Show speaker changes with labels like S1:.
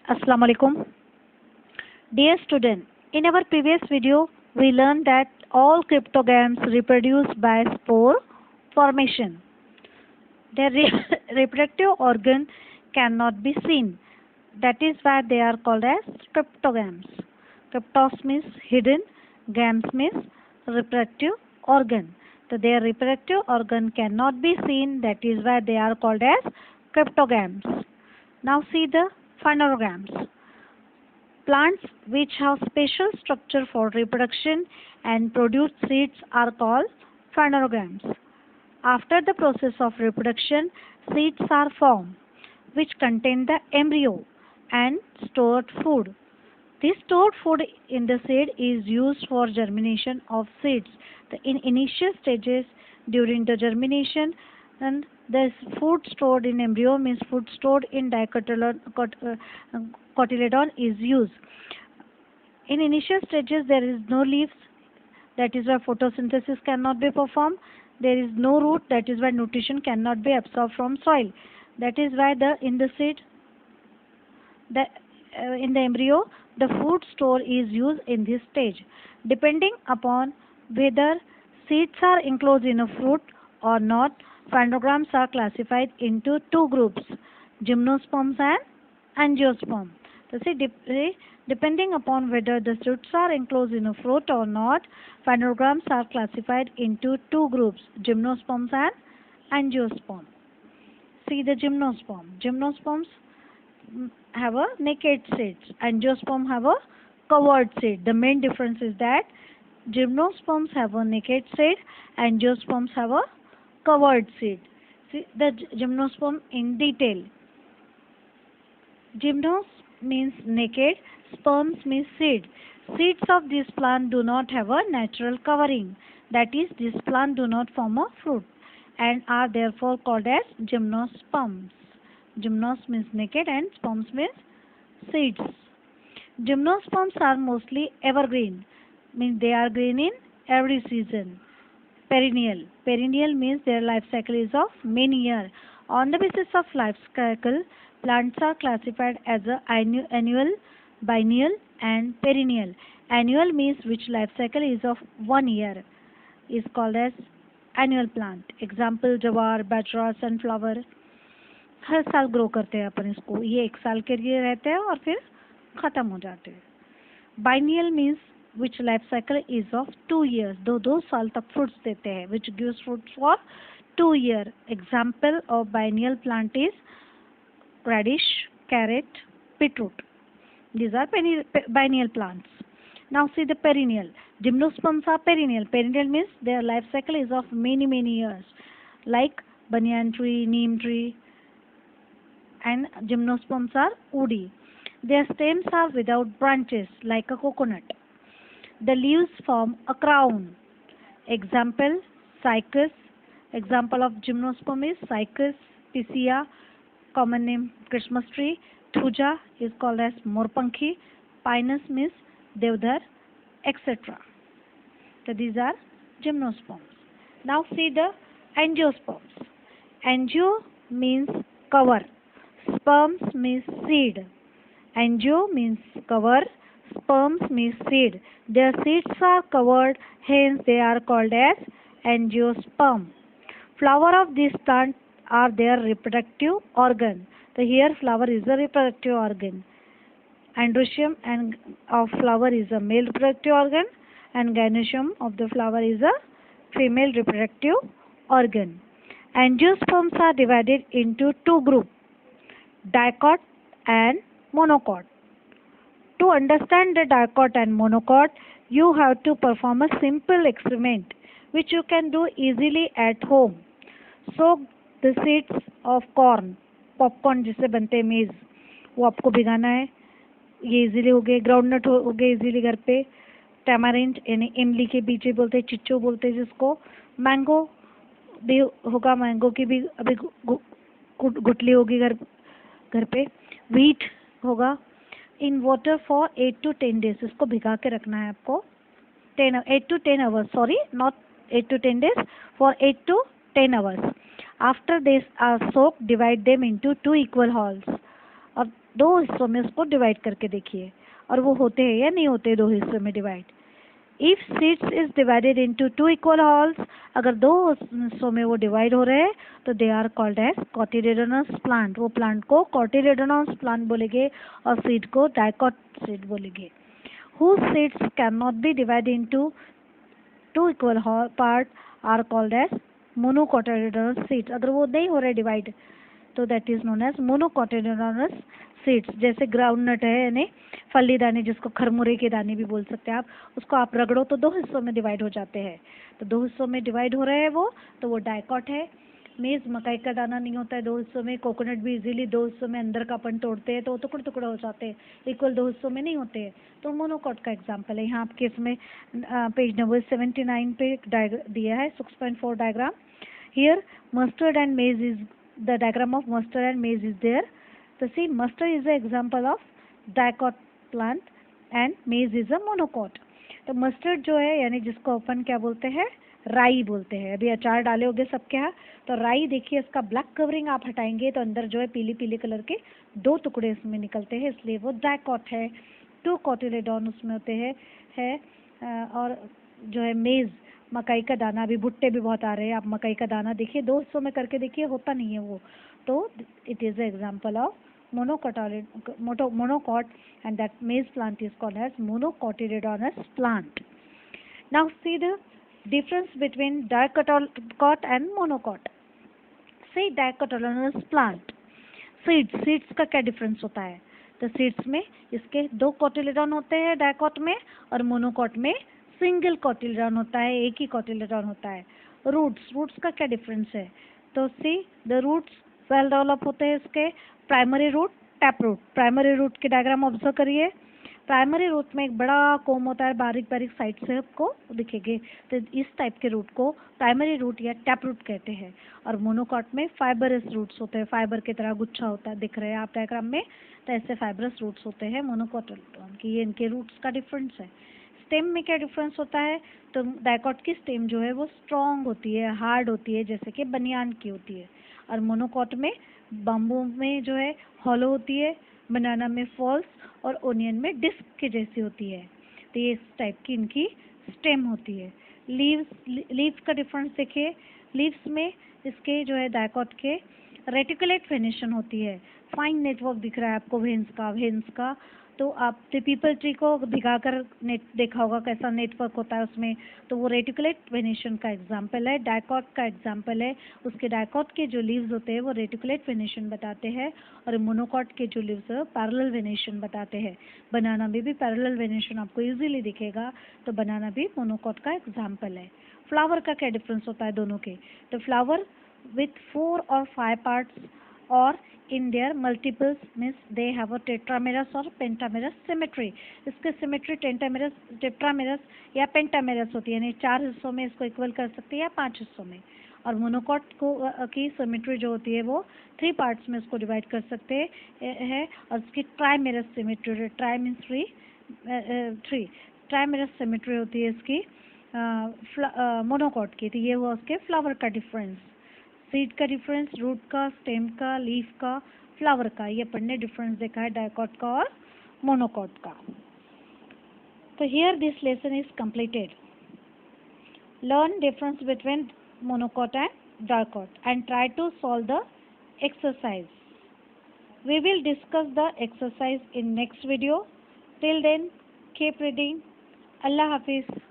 S1: Assalamu alaikum. Dear student, in our previous video, we learned that all cryptogams reproduce by spore formation. Their reproductive organ cannot be seen. That is why they are called as cryptogams. Cryptos means hidden, gams means reproductive organ. So their reproductive organ cannot be seen. That is why they are called as cryptogams. Now see the phanerogams. Plants which have special structure for reproduction and produce seeds are called phanerogams. After the process of reproduction, seeds are formed, which contain the embryo and stored food. This stored food in the seed is used for germination of seeds. In initial stages during the germination, and the food stored in embryo means food stored in dicotyledon is used. In initial stages there is no leaves, that is why photosynthesis cannot be performed. There is no root, that is why nutrition cannot be absorbed from soil. That is why in the seed, in the embryo, the food store is used in this stage. Depending upon whether seeds are enclosed in a fruit or not, phanerogams are classified into two groups, gymnosperms and angiosperm. So depending upon whether the seeds are enclosed in a fruit or not, phanerogams are classified into two groups, gymnosperms and angiosperm. See the gymnosperm. Gymnosperms have a naked seeds. Angiosperm have a covered seed. The main difference is that gymnosperms have a naked seed, angiosperms have a covered seed. See the gymnosperm in detail. Gymnos means naked, sperms means seed. Seeds of this plant do not have a natural covering. That is, this plant do not form a fruit and are therefore called as gymnosperms. Gymnos means naked and sperms means seeds. Gymnosperms are mostly evergreen, means they are green in every season. Perennial. Perennial means their life cycle is of many years. On the basis of life cycle, plants are classified as annual, biennial and perennial. Annual means which life cycle is of 1 year is called as annual plant. Example जवार, बाजरा, sunflower. हर साल grow करते हैं अपन इसको, ये एक साल के लिए रहते हैं और फिर खत्म हो जाते हैं. Biennial means which life cycle is of 2 years. दो साल तक fruits देते हैं, which gives fruits for 2 years. Example of biennial plant is radish, carrot, beetroot. These are biennial plants. Now see the perennial. Gymnosperms are perennial. Perennial means their life cycle is of many years, like banyan tree, neem tree, and gymnosperms are woody. Their stems are without branches, like a coconut. The leaves form a crown. Example, cycas. Example of gymnosperm is cycas, picea, common name Christmas tree. Thuja is called as morpankhi. Pinus means devdar, etc. So these are gymnosperms. Now see the angiosperms. Angio means cover. Sperms means seed. Angio means cover. Sperms means seed. Their seeds are covered, hence they are called as angiosperm. Flower of this plant are their reproductive organ. So here flower is a reproductive organ. Androecium and of flower is a male reproductive organ and gynoecium of the flower is a female reproductive organ. Angiosperms are divided into two groups, dicot and monocot. To understand the dicot and monocot, you have to perform a simple experiment which you can do easily at home. Soak the seeds of corn, popcorn जिससे बनते हैं मेज, वो आपको भिगाना है. ये easily हो गए. ग्राउंडनट हो गए इजीली घर पे. टैमारिंड यानी इमली के बीजे बोलते हैं, चिच्चो बोलते हैं जिसको. मैंगो भी होगा, मैंगो की भी अभी गुटली होगी घर पे. व्हीट होगा. In water for 8 to 10 days. इसको भिगा के रखना है आपको. 8 to 10 hours. Sorry, not 8 to 10 days. For 8 to 10 hours. After they are soaked, divide them into two equal halves. और दो हिस्सों में उसको डिवाइड करके देखिए, और वो होते हैं या नहीं होते दो हिस्सों में divide. If seeds is divided into two equal halls, अगर दो हिस्सों में वो डिवाइड हो रहे हैं तो they are called as cotyledonous plant. वो प्लांट को कॉटिलेडोनस प्लांट बोलेंगे और सीड को डाइकोट सीड बोलेंगे। whose seeds cannot be divided into two equal part are called as monocotyledonous seeds। अगर वो नहीं हो रहे डिवाइड तो that is known as monocotyledonous seeds. जैसे ग्राउंड नट है यानी फली दाने, जिसको खरमुरे के दाने भी बोल सकते हैं आप, उसको आप रगड़ो तो दो हिस्सों में डिवाइड हो जाते हैं। तो दो हिस्सों में डिवाइड हो रहे हैं वो, तो वो डाइकॉट है। मेज मकई का दाना नहीं होता है दो हिस्सों में। कोकोनट भी इजीली दो हिस्सों में अंदर का अपन तोड़ते हैं तो वो टुकड़े टुकड़े हो जाते हैं, इक्वल दो हिस्सों में नहीं होते हैं। तो मोनोकॉट का एग्जाम्पल है। यहाँ आपके इसमें पेज नंबर 79 पे दिया है 6.4 डायग्राम। हियर मस्टर्ड एंड मेज is the diagram of mustard and maize is there. So see, mustard is the example of dicot plant and maize is a monocot। तो मस्टर्ड जो है यानी जिसको अपन क्या बोलते हैं, राई बोलते हैं। अभी अचार डाले होंगे सबके यहाँ, तो राई देखिए इसका ब्लैक कवरिंग आप हटाएंगे तो अंदर जो है पीली पीली कलर के दो टुकड़े इसमें निकलते हैं, इसलिए वो डाइकॉट है। टू कॉटिलेडॉन उसमें होते हैं और जो है मेज मकई का दाना, अभी भुट्टे भी बहुत आ रहे हैं, आप मकई का दाना देखिए दो हिस्सों में करके देखिए, होता नहीं है वो। तो it is example of monocot and that maize plant is called as monocotyledonous plant। Now see the difference between dicot and monocot। See dicotyledonous plant seeds का क्या डिफरेंस होता है? तो सीड्स में इसके दो कोटिलेडॉन होते हैं डाइकॉट में, और मोनोकॉट में सिंगल कोटिलेडॉन होता है, एक ही कोटिलेडॉन होता है। रूट्स का क्या डिफरेंस है? तो see the roots well develop होते हैं इसके। Primary root, tap root. Primary root के डायग्राम ऑब्जर्व करिए। प्राइमरी रूट में एक बड़ा कोम होता है, बारीक बारीक साइड से आपको दिखेंगे, तो इस टाइप के रूट को प्राइमरी रूट या टैप रूट कहते हैं। और मोनोकॉट में फाइबरस रूट्स होते हैं, फाइबर की तरह गुच्छा होता है, दिख रहे हैं आप डायग्राम में, तो ऐसे फाइबरस रूट्स होते हैं मोनोकोटिलेडोन की। ये इनके रूट्स का डिफरेंस है। स्टेम में क्या डिफरेंस होता है? तो डाइकॉट की स्टेम जो है वो स्ट्रॉन्ग होती है, हार्ड होती है, जैसे कि बनियान की होती है। और मोनोकॉट में बाम्बू में जो है हॉलो होती है, बनाना में फॉल्स, और ओनियन में डिस्क के जैसी होती है। तो ये इस टाइप की इनकी स्टेम होती है। लीव्स का डिफरेंस देखिए। लीव्स में इसके जो है डाइकॉट के रेटिकुलेट वेनेशन होती है, फाइन नेटवर्क दिख रहा है आपको वेन्स का। तो आप पीपल ट्री को भिगाकर नेट देखा होगा कैसा नेटवर्क होता है उसमें, तो वो रेटिकुलेट वेनेशन का एग्जाम्पल है, डाइकॉट का एग्जाम्पल है। उसके डाइकॉट के जो लीव्स होते हैं वो रेटिकुलेट वेनेशन बताते हैं, और मोनोकॉट के जो लीव्स है पैरेलल वेनेशन बताते हैं। बनाना में भी पैरेलल वेनेशन आपको इजीली दिखेगा, तो बनाना भी मोनोकॉट का एग्जाम्पल है। फ्लावर का क्या डिफरेंस होता है दोनों के? तो flower with 4 or 5 parts or in their multiples means they have a tetramerous or pentamerous symmetry। इसके सिमेट्री टेट्रामेरस या पेंटामेरस होती है, यानी 4 हिस्सों में इसको इक्वल कर सकते हैं या 5 हिस्सों में। और मोनोकॉट को की सिमेट्री जो होती है वो 3 पार्ट्स में इसको डिवाइड कर सकते हैं, और इसकी ट्राइमेरस सिमेट्री, ट्राई मीन्स 3 ट्राइमेरस सिमेट्री होती है इसकी मोनोकॉट की। तो ये हुआ उसके फ्लावर का डिफरेंस। सीड का डिफरेंस, रूट का, स्टेम का, लीफ का, फ्लावर का, ये अपन ने डिफरेंस देखा है डाइकॉट का और मोनोकॉट का। तो here this lesson is completed. Learn difference between monocot and dicot and try to solve the exercise। We will discuss the exercise in next video. Till then, keep reading. Allah Hafiz.